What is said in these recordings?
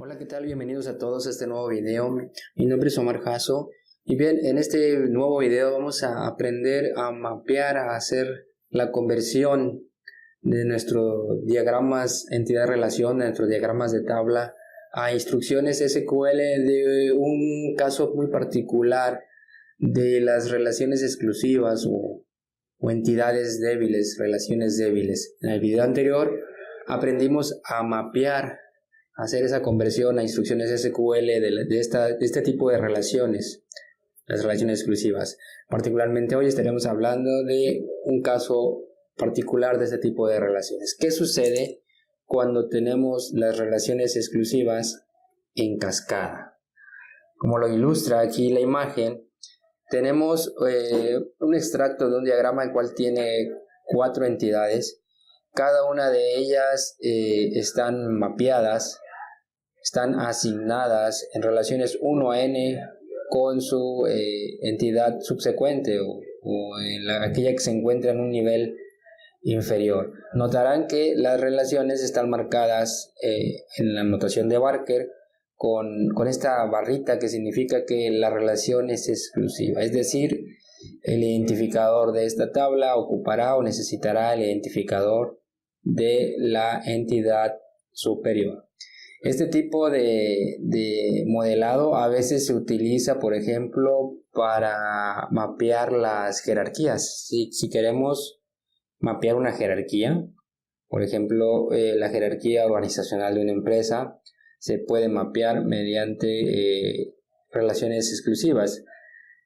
Hola, ¿qué tal? Bienvenidos a todos a este nuevo video. Mi nombre es Omar Jasso y bien, en este nuevo video vamos a aprender a mapear, a hacer la conversión de nuestros diagramas entidad-relación, de nuestros diagramas de tabla a instrucciones SQL de un caso muy particular de las relaciones exclusivas o entidades débiles, relaciones débiles. En el video anterior aprendimos a mapear, hacer esa conversión a instrucciones SQL de este tipo de relaciones, las relaciones exclusivas. Particularmente hoy estaremos hablando de un caso particular de este tipo de relaciones. ¿Qué sucede cuando tenemos las relaciones exclusivas en cascada? Como lo ilustra aquí la imagen, tenemos un extracto de un diagrama el cual tiene 4 entidades. Cada una de ellas están mapeadas, están asignadas en relaciones 1 a n con su entidad subsecuente o aquella que se encuentra en un nivel inferior. Notarán que las relaciones están marcadas en la notación de Barker con esta barrita que significa que la relación es exclusiva, es decir, el identificador de esta tabla ocupará o necesitará el identificador de la entidad superior. Este tipo de modelado a veces se utiliza, por ejemplo, para mapear las jerarquías. Si queremos mapear una jerarquía, por ejemplo, la jerarquía organizacional de una empresa se puede mapear mediante relaciones exclusivas.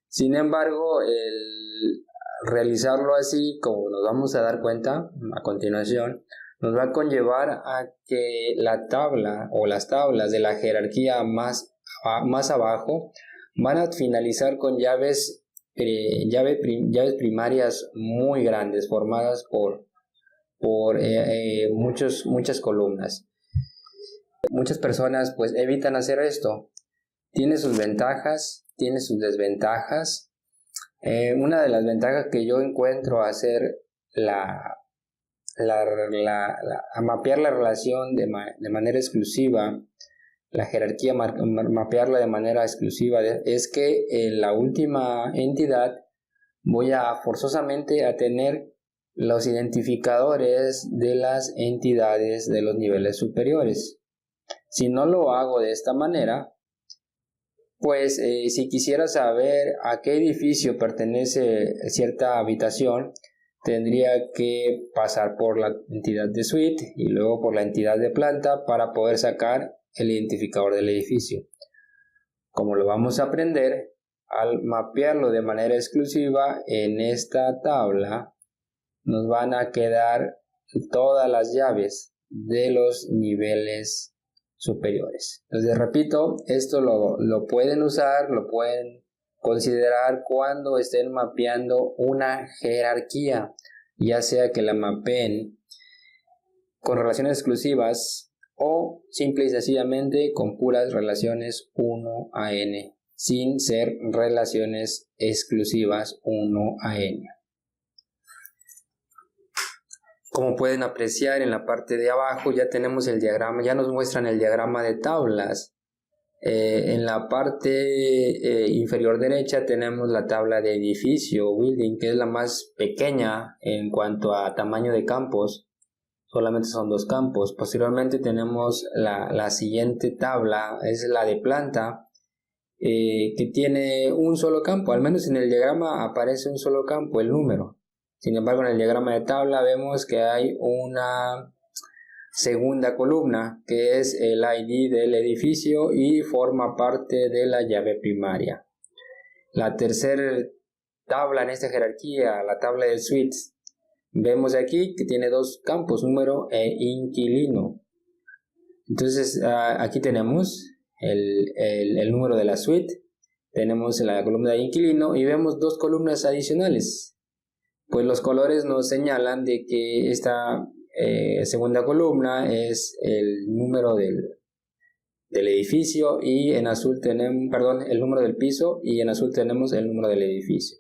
Sin embargo, el realizarlo así, como nos vamos a dar cuenta a continuación, nos va a conllevar a que la tabla o las tablas de la jerarquía más abajo van a finalizar con llaves primarias muy grandes formadas por muchas columnas. Muchas personas pues evitan hacer esto. Tiene sus ventajas, tiene sus desventajas. Una de las ventajas que yo encuentro a hacer a mapear la relación de manera exclusiva, la jerarquía mapearla de manera exclusiva, es que en la última entidad voy a forzosamente a tener los identificadores de las entidades de los niveles superiores. Si no lo hago de esta manera, pues si quisiera saber a qué edificio pertenece cierta habitación, tendría que pasar por la entidad de suite y luego por la entidad de planta para poder sacar el identificador del edificio. Como lo vamos a aprender, al mapearlo de manera exclusiva en esta tabla, nos van a quedar todas las llaves de los niveles superiores. Entonces, repito, esto lo pueden usar, lo pueden considerar cuando estén mapeando una jerarquía, ya sea que la mapeen con relaciones exclusivas o simple y sencillamente con puras relaciones 1 a n, sin ser relaciones exclusivas 1 a n. Como pueden apreciar en la parte de abajo ya tenemos el diagrama, ya nos muestran el diagrama de tablas. En la parte inferior derecha tenemos la tabla de edificio, building, que es la más pequeña en cuanto a tamaño de campos, solamente son 2 campos. Posteriormente tenemos la siguiente tabla, es la de planta, que tiene un solo campo, al menos en el diagrama aparece un solo campo, el número. Sin embargo, en el diagrama de tabla vemos que hay una segunda columna que es el ID del edificio y forma parte de la llave primaria. La tercera tabla en esta jerarquía, la tabla de suites, vemos aquí que tiene 2 campos, número e inquilino. Entonces aquí tenemos el número de la suite, tenemos la columna de inquilino y vemos 2 columnas adicionales. Pues los colores nos señalan de que esta segunda columna es el número del edificio y en azul tenemos, el número del piso y en azul tenemos el número del edificio.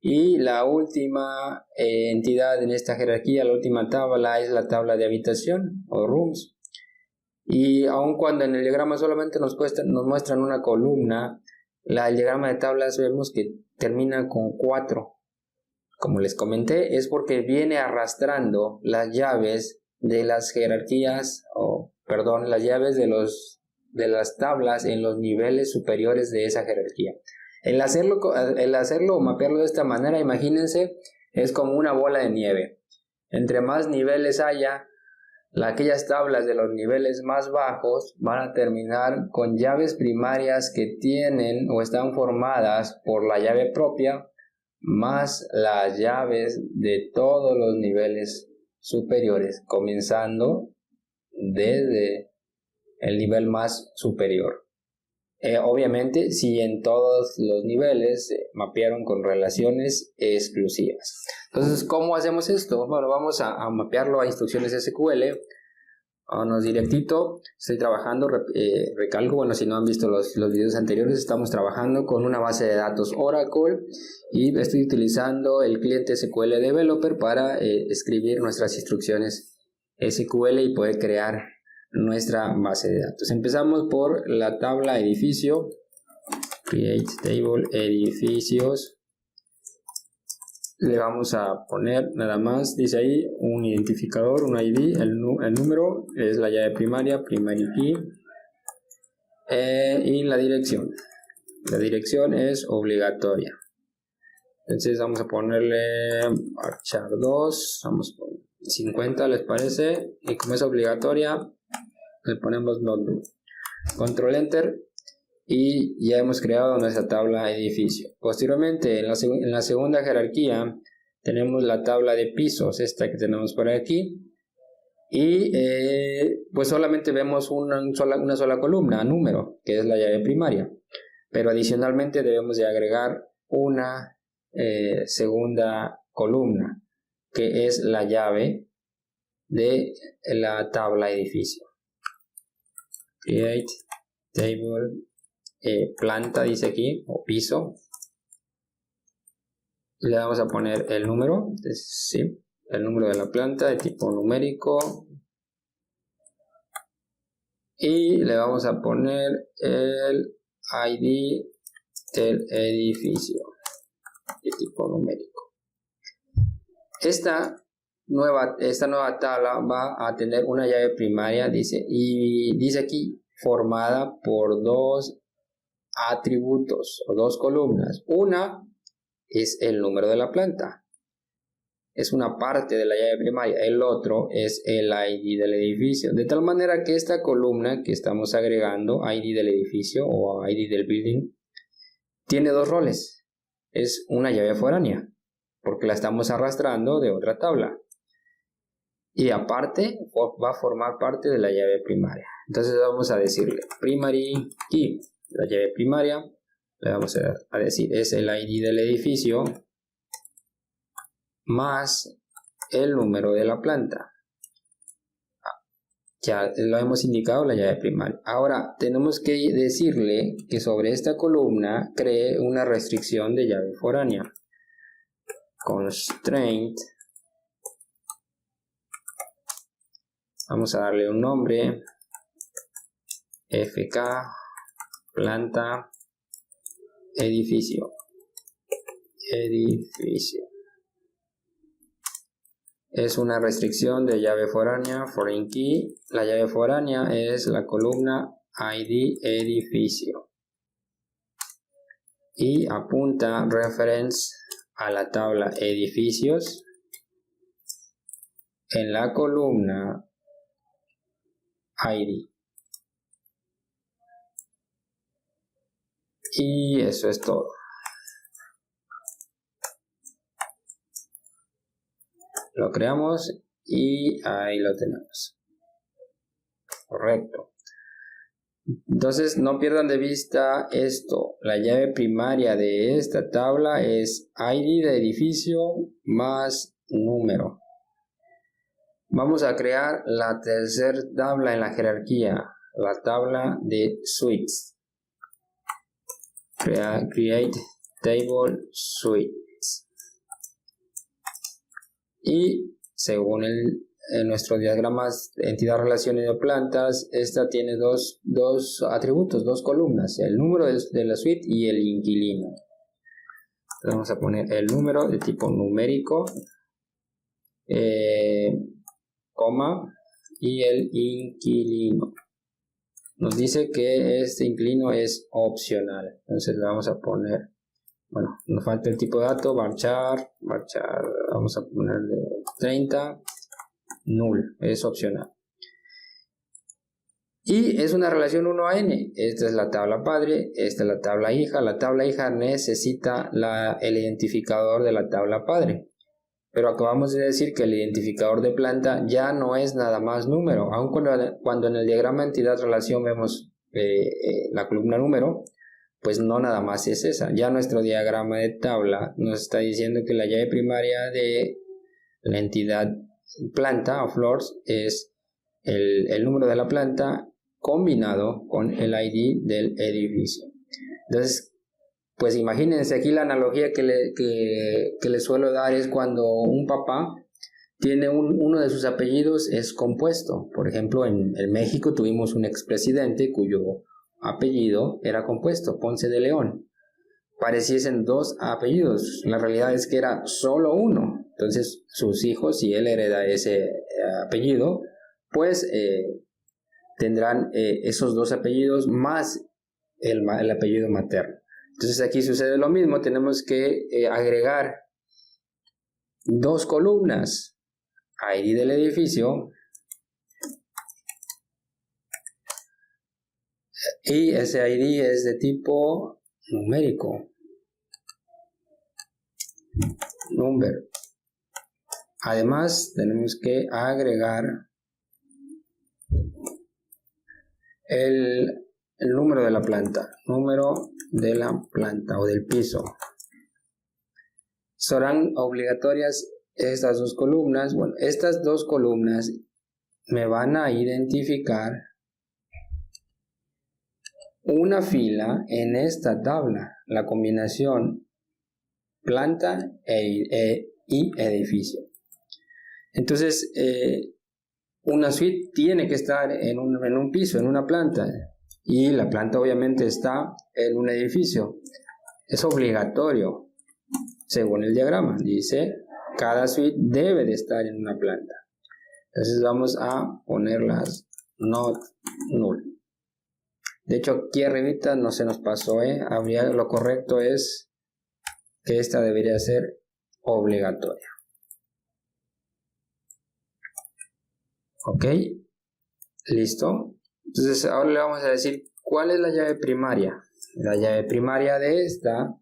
Y la última entidad en esta jerarquía, la última tabla es la tabla de habitación o rooms. Y aun cuando en el diagrama solamente nos muestran una columna, el diagrama de tablas vemos que termina con 4. Como les comenté, es porque viene arrastrando las llaves de las jerarquías, las llaves de las tablas en los niveles superiores de esa jerarquía. El hacerlo o mapearlo de esta manera, imagínense, es como una bola de nieve. Entre más niveles haya, aquellas tablas de los niveles más bajos van a terminar con llaves primarias que tienen o están formadas por la llave propia, más las llaves de todos los niveles superiores, comenzando desde el nivel más superior. Obviamente, si en todos los niveles se mapearon con relaciones exclusivas. Entonces, ¿cómo hacemos esto? Bueno, vamos a mapearlo a instrucciones SQL. Vámonos directito. Estoy trabajando, recalco, bueno, si no han visto los videos anteriores, estamos trabajando con una base de datos Oracle y estoy utilizando el cliente SQL Developer para escribir nuestras instrucciones SQL y poder crear nuestra base de datos. Empezamos por la tabla edificio, create table edificios. Le vamos a poner nada más, dice ahí, un identificador, un ID, el número es la llave primaria, primary key, y la dirección. La dirección es obligatoria. Entonces vamos a ponerle marchar 2, vamos a poner 50, ¿les parece? Y como es obligatoria, le ponemos not do. Control enter y ya hemos creado nuestra tabla edificio. Posteriormente, en la segunda jerarquía tenemos la tabla de pisos, esta que tenemos por aquí, y pues solamente vemos una sola columna, número, que es la llave primaria, pero adicionalmente debemos de agregar una segunda columna, que es la llave de la tabla edificio. Create table planta, dice aquí, o piso. Le vamos a poner el número, entonces, sí, el número de la planta de tipo numérico, y le vamos a poner el ID del edificio de tipo numérico. Esta nueva tabla va a tener una llave primaria, y dice aquí, formada por dos atributos o dos columnas. Una es el número de la planta, es una parte de la llave primaria. El otro es el ID del edificio, de tal manera que esta columna que estamos agregando, ID del edificio o ID del building, tiene dos roles. Es una llave foránea porque la estamos arrastrando de otra tabla, y aparte va a formar parte de la llave primaria. Entonces vamos a decirle primary key, la llave primaria, le vamos a decir es el ID del edificio más el número de la planta. Ya lo hemos indicado, la llave primaria. Ahora tenemos que decirle que sobre esta columna cree una restricción de llave foránea. Constraint. Vamos a darle un nombre. FK planta edificio. Es una restricción de llave foránea, foreign key. La llave foránea es la columna ID edificio y apunta reference a la tabla edificios en la columna ID. Y eso es todo. Lo creamos y ahí lo tenemos. Correcto. Entonces no pierdan de vista esto. La llave primaria de esta tabla es ID de edificio más número. Vamos a crear la tercera tabla en la jerarquía, la tabla de suites. Create table suites. Y según en nuestro diagrama entidad, relación de plantas, esta tiene dos atributos, dos columnas, el número de la suite y el inquilino. Vamos a poner el número de tipo numérico, coma, y el inquilino. Nos dice que este inquilino es opcional, entonces le vamos a poner, bueno, nos falta el tipo de dato, varchar, vamos a ponerle 30, null, es opcional. Y es una relación 1 a n. Esta es la tabla padre, esta es la tabla hija. La tabla hija necesita el identificador de la tabla padre. Pero acabamos de decir que el identificador de planta ya no es nada más número. Aun cuando en el diagrama entidad relación vemos la columna número, pues no nada más es esa. Ya nuestro diagrama de tabla nos está diciendo que la llave primaria de la entidad planta o floors es el número de la planta combinado con el ID del edificio. Entonces, pues imagínense aquí la analogía que le suelo dar es cuando un papá tiene uno de sus apellidos es compuesto. Por ejemplo, en México tuvimos un expresidente cuyo apellido era compuesto, Ponce de León. Pareciesen dos apellidos, la realidad es que era solo uno. Entonces sus hijos, si él hereda ese apellido, pues tendrán esos dos apellidos más el apellido materno. Entonces aquí sucede lo mismo, tenemos que agregar dos columnas, ID del edificio y ese ID es de tipo numérico, number. Además tenemos que agregar el número de la planta, número de la planta o del piso. Serán obligatorias estas dos columnas. Bueno, estas dos columnas me van a identificar una fila en esta tabla, la combinación planta y edificio. Entonces, una suite tiene que estar en un piso, en una planta, y la planta obviamente está en un edificio. Es obligatorio, según el diagrama. Dice, cada suite debe de estar en una planta. Entonces vamos a ponerlas not null. De hecho, aquí arribita no se nos pasó, lo correcto es que esta debería ser obligatoria. Ok, listo. Entonces ahora le vamos a decir cuál es la llave primaria. La llave primaria de esta,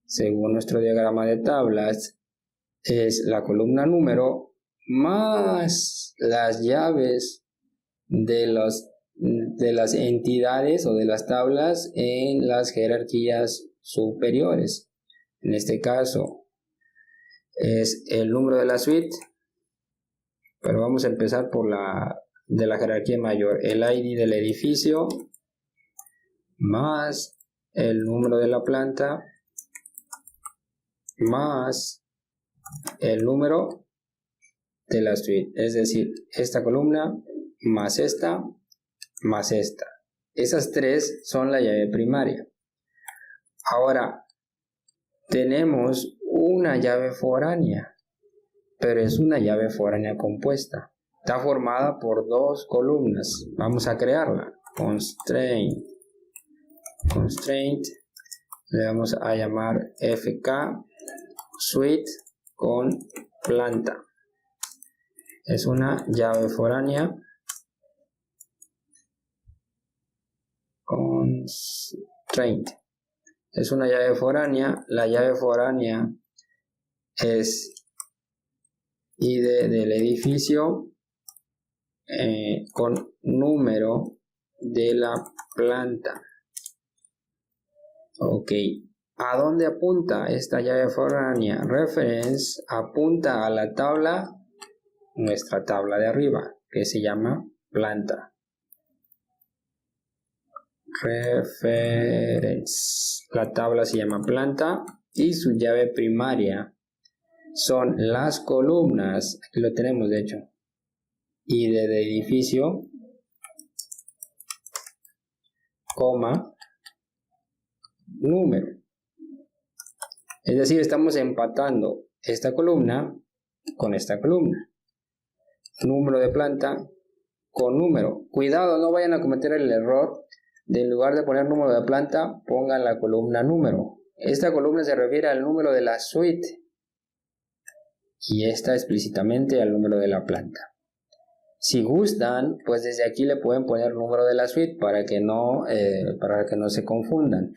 según nuestro diagrama de tablas, es la columna número más las llaves de las entidades o de las tablas en las jerarquías superiores. En este caso es el número de la suite, pero vamos a empezar por de la jerarquía mayor, el ID del edificio más el número de la planta más el número de la suite, es decir, esta columna más esta más esta. Esas tres son la llave primaria. Ahora tenemos una llave foránea, pero es una llave foránea compuesta. Está formada por dos columnas. Vamos a crearla. Constraint. Le vamos a llamar FK suite con planta. Es una llave foránea. Constraint. Es una llave foránea. La llave foránea es ID del edificio con número de la planta. Ok, ¿a dónde apunta esta llave foránea? Reference apunta a la tabla, nuestra tabla de arriba, que se llama planta. Reference, la tabla se llama planta y su llave primaria son las columnas, aquí lo tenemos de hecho, ID de edificio, coma, número. Es decir, estamos empatando esta columna con esta columna. Número de planta con número. Cuidado, no vayan a cometer el error de, en lugar de poner número de planta, pongan la columna número. Esta columna se refiere al número de la suite y esta explícitamente al número de la planta. Si gustan, pues desde aquí le pueden poner número de la suite para que no se confundan.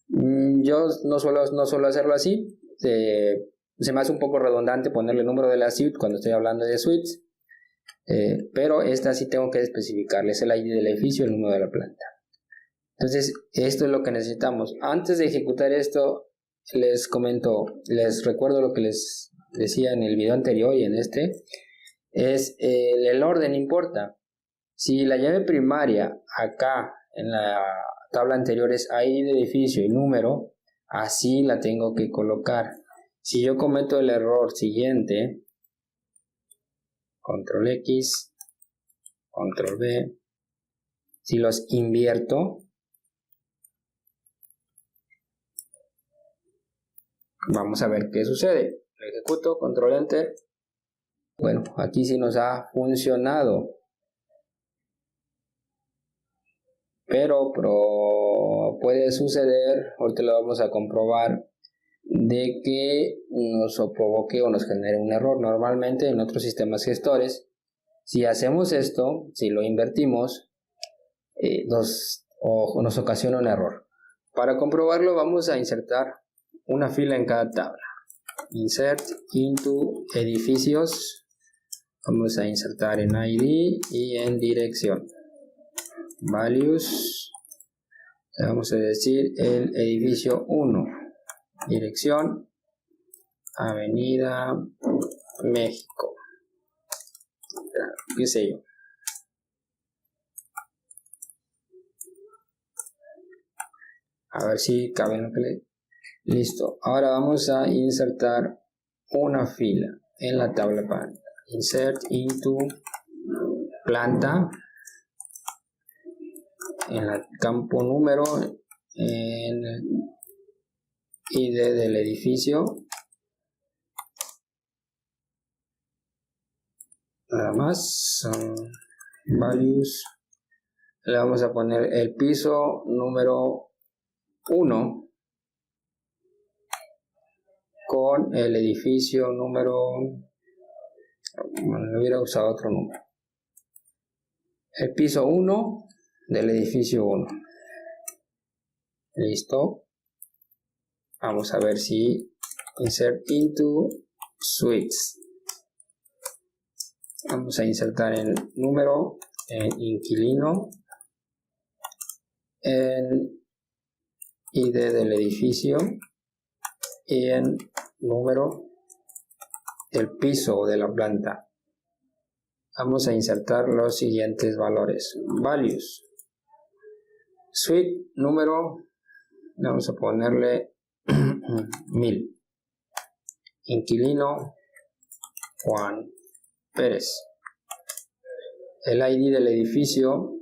Yo no suelo hacerlo así. Se me hace un poco redundante ponerle número de la suite cuando estoy hablando de suites. Pero esta sí tengo que especificarle, es el ID del edificio, el número de la planta. Entonces, esto es lo que necesitamos. Antes de ejecutar esto, les recuerdo lo que les decía en el video anterior y en este, es el orden importa. Si la llave primaria acá en la tabla anterior es ID de edificio y número, así la tengo que colocar. Si yo cometo el error siguiente, control X, control V, si los invierto, vamos a ver qué sucede. Lo ejecuto, control enter. Bueno, aquí sí nos ha funcionado. Pero puede suceder, ahorita lo vamos a comprobar, de que nos provoque o nos genere un error. Normalmente en otros sistemas gestores, si hacemos esto, si lo invertimos, nos ocasiona un error. Para comprobarlo vamos a insertar una fila en cada tabla. Insert into edificios. Vamos a insertar en ID y en dirección. Values. Le vamos a decir el edificio 1. Dirección. Avenida México. ¿Qué sé yo? A ver si cabe en lo que le... Listo. Ahora vamos a insertar una fila en la tabla planta. Insert into planta. En el campo número, en el ID del edificio. Nada más. Values. Le vamos a poner el piso número 1 con el edificio número, bueno, hubiera usado otro número, el piso 1 del edificio 1. Listo. Vamos a ver si insert into suites. Vamos a insertar el número en inquilino, en ID del edificio y en número del piso o de la planta. Vamos a insertar los siguientes valores. Values. Suite número, vamos a ponerle 1000. Inquilino Juan Pérez. El ID del edificio,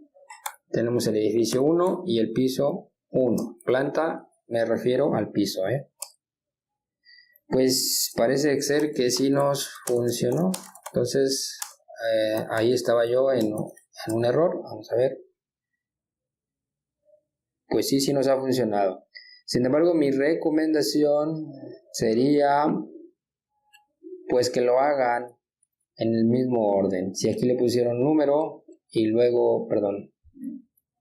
tenemos el edificio 1 y el piso 1. Planta, me refiero al piso, Pues parece ser que sí nos funcionó. Entonces ahí estaba yo en un error. Vamos a ver. Pues sí nos ha funcionado. Sin embargo, mi recomendación sería pues que lo hagan en el mismo orden. Si aquí le pusieron número y luego, perdón,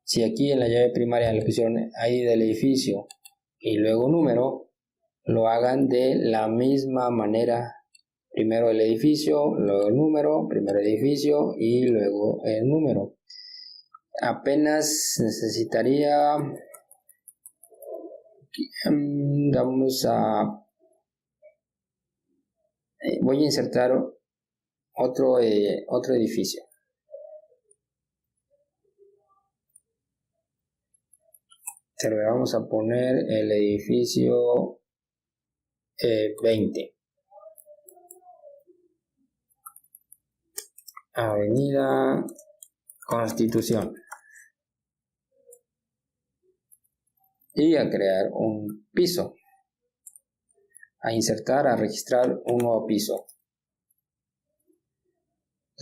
si aquí en la llave primaria le pusieron ID del edificio y luego número, lo hagan de la misma manera. Primero el edificio, luego el número, primero el edificio y luego el número. Apenas necesitaría, voy a insertar otro edificio. Se le vamos a poner el edificio 20. Avenida Constitución. Y a crear un piso. A insertar, a registrar un nuevo piso.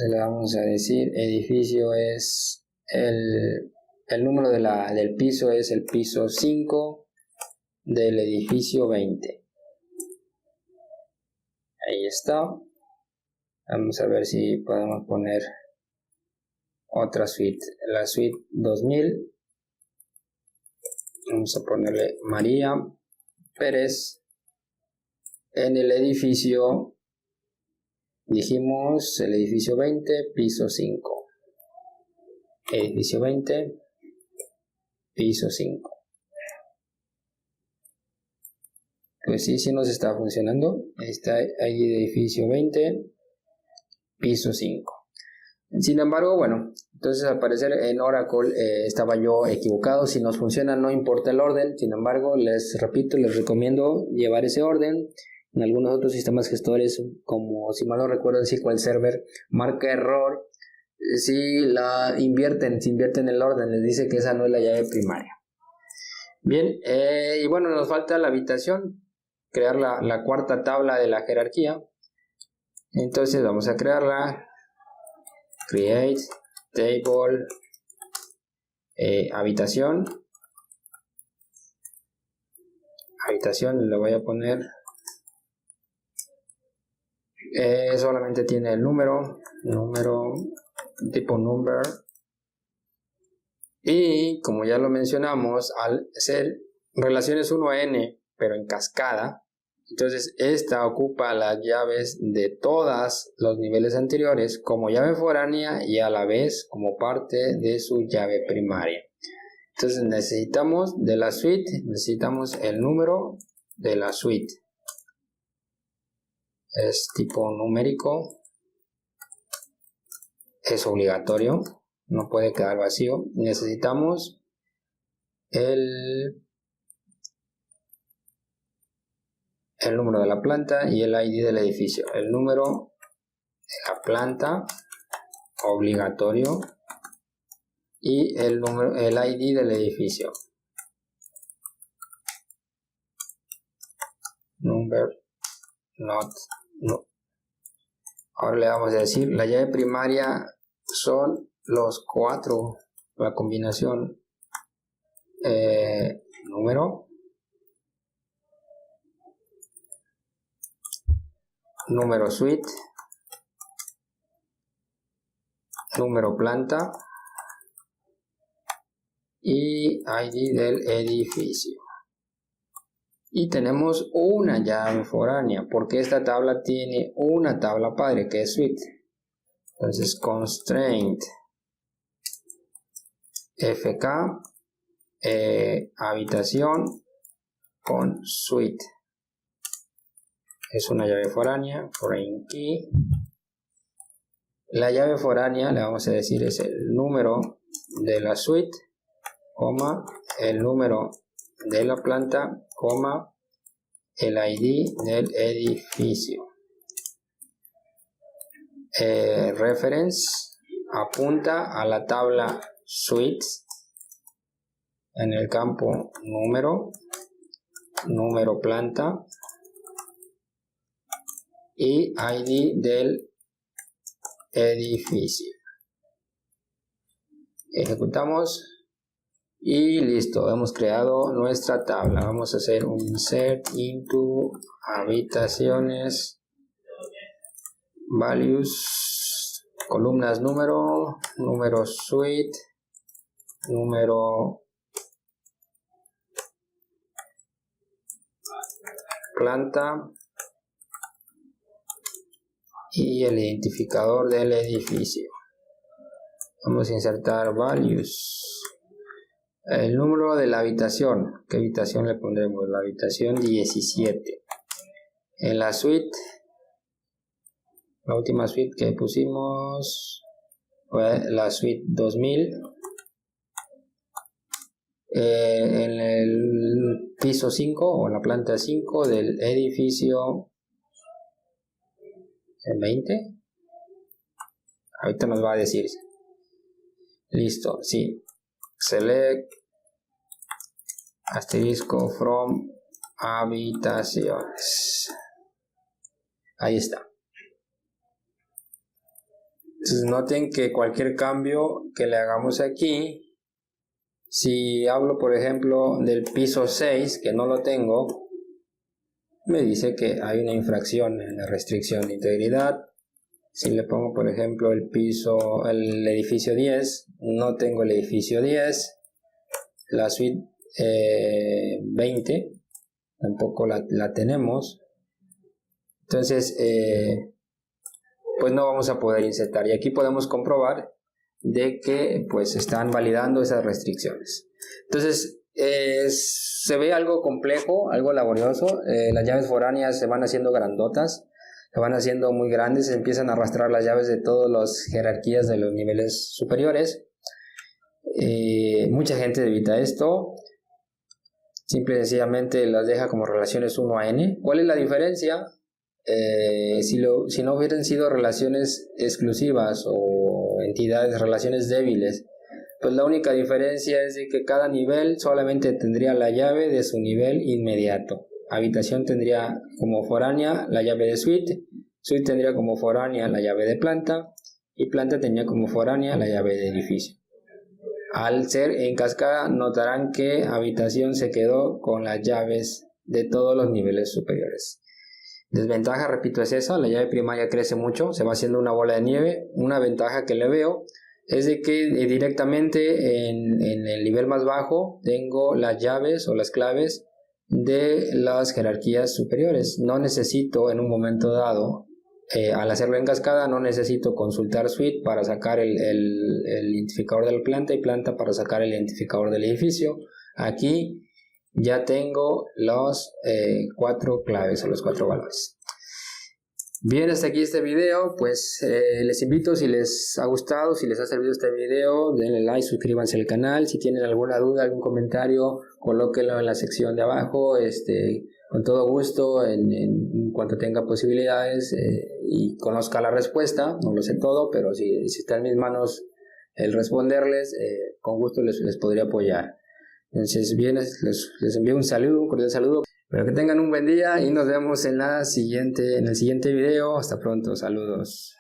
Le vamos a decir edificio es el número del piso es el piso 5 del edificio 20. Ahí está. Vamos a ver si podemos poner otra suite, la suite 2000. Vamos a ponerle María Pérez en el edificio, dijimos el edificio 20, piso 5. Edificio 20, piso 5. Pues sí nos está funcionando. Está ahí edificio 20, piso 5. Sin embargo, bueno, entonces al parecer en Oracle estaba yo equivocado. Si nos funciona no importa el orden. Sin embargo, les repito, les recomiendo llevar ese orden. En algunos otros sistemas gestores, como si mal no recuerdo el SQL Server, marca error. Si invierten el orden, les dice que esa no es la llave primaria. Bien, y bueno, nos falta la habitación, crear la cuarta tabla de la jerarquía. Entonces vamos a crearla. Create table habitación. Habitación le voy a poner. Solamente tiene el número tipo number. Y como ya lo mencionamos, al ser relaciones 1n, pero en cascada, entonces esta ocupa las llaves de todos los niveles anteriores como llave foránea y a la vez como parte de su llave primaria. Entonces necesitamos de la suite, necesitamos el número de la suite. Es tipo numérico, es obligatorio, no puede quedar vacío. Necesitamos el número de la planta y el ID del edificio. El número de la planta, obligatorio, y el ID del edificio. Number not no. Ahora le vamos a decir la llave primaria son los 4, la combinación número, número suite, número planta y ID del edificio. Y tenemos una llave foránea porque esta tabla tiene una tabla padre que es suite. Entonces constraint fk habitación con suite. Es una llave foránea, foreign key. La llave foránea le vamos a decir es el número de la suite, coma, el número de la planta, coma, el ID del edificio. Reference apunta a la tabla suites en el campo número planta y ID del edificio. Ejecutamos y listo, hemos creado nuestra tabla. Vamos a hacer un insert into habitaciones, values, columnas número suite, número planta y el identificador del edificio. Vamos a insertar values. El número de la habitación. ¿Qué habitación le pondremos? La habitación 17. En la suite, la última suite que pusimos fue la suite 2000. En el piso 5 o la planta 5 del edificio 20. Ahorita nos va a decir. Listo, sí. Select asterisco from habitaciones. Ahí está. Entonces noten que cualquier cambio que le hagamos aquí, si hablo por ejemplo del piso 6, que no lo tengo, me dice que hay una infracción en la restricción de integridad. Si le pongo por ejemplo el edificio 10, no tengo el edificio 10, la suite 20, tampoco la tenemos. Entonces, pues no vamos a poder insertar. Y aquí podemos comprobar de que pues están validando esas restricciones. Entonces, se ve algo complejo, algo laborioso. Las llaves foráneas se van haciendo grandotas, se van haciendo muy grandes, se empiezan a arrastrar las llaves de todas las jerarquías de los niveles superiores. Mucha gente evita esto. Simple y sencillamente las deja como relaciones 1 a n. ¿Cuál es la diferencia? Si no hubieran sido relaciones exclusivas o entidades, relaciones débiles, pues la única diferencia es de que cada nivel solamente tendría la llave de su nivel inmediato. Habitación tendría como foránea la llave de suite, suite tendría como foránea la llave de planta y planta tendría como foránea la llave de edificio. Al ser en cascada, notarán que habitación se quedó con las llaves de todos los niveles superiores. Desventaja, repito, es esa: la llave primaria crece mucho, se va haciendo una bola de nieve. Una ventaja que le veo es de que directamente en el nivel más bajo tengo las llaves o las claves de las jerarquías superiores. No necesito en un momento dado, al hacerlo en cascada, no necesito consultar suite para sacar el identificador de la planta y planta para sacar el identificador del edificio. Aquí ya tengo los 4 claves o los 4 valores. Bien, hasta aquí este video. Pues les invito, si les ha gustado, si les ha servido este video, denle like, suscríbanse al canal. Si tienen alguna duda, algún comentario, colóquenlo en la sección de abajo, con todo gusto, en cuanto tenga posibilidades y conozca la respuesta. No lo sé todo, pero si está en mis manos el responderles, con gusto les podría apoyar. Entonces, bien, les envío un saludo, un cordial saludo. Espero que tengan un buen día y nos vemos en el siguiente video. Hasta pronto, saludos.